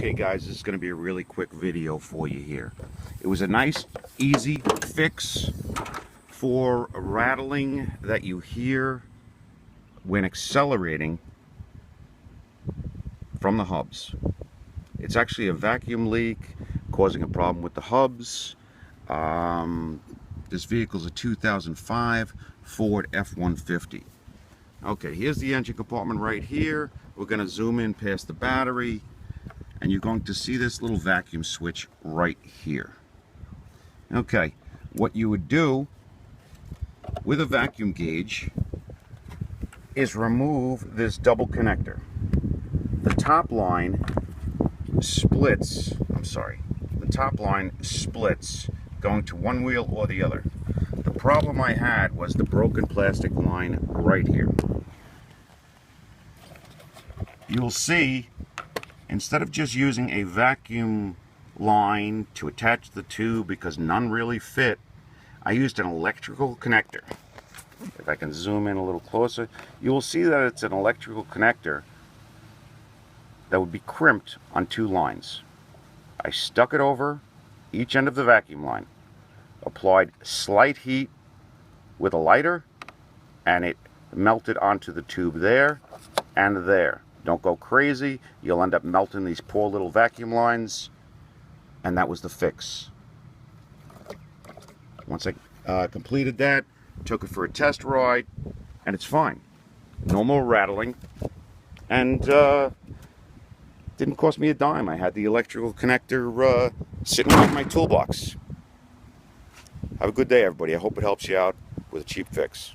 Okay guys, this is going to be a really quick video for you here. It was a nice, easy fix for a rattling that you hear when accelerating from the hubs. It's actually a vacuum leak causing a problem with the hubs. This vehicle's a 2005 Ford F-150. Okay, here's the engine compartment right here. We're going to zoom in past the battery, and you're going to see this little vacuum switch right here. Okay, what you would do with a vacuum gauge is remove this double connector. The top line splits, the top line splits going to one wheel or the other. The problem I had was the broken plastic line right here. You'll see, instead of just using a vacuum line to attach the two because none really fit, I used an electrical connector. If I can zoom in a little closer, you will see that it's an electrical connector that would be crimped on two lines. I stuck it over each end of the vacuum line, applied slight heat with a lighter, and it melted onto the tube there and there. Don't go crazy, you'll end up melting these poor little vacuum lines, and that was the fix. Once I completed that, took it for a test ride, and it's fine. No more rattling, and didn't cost me a dime. I had the electrical connector sitting in my toolbox. Have a good day, everybody. I hope it helps you out with a cheap fix.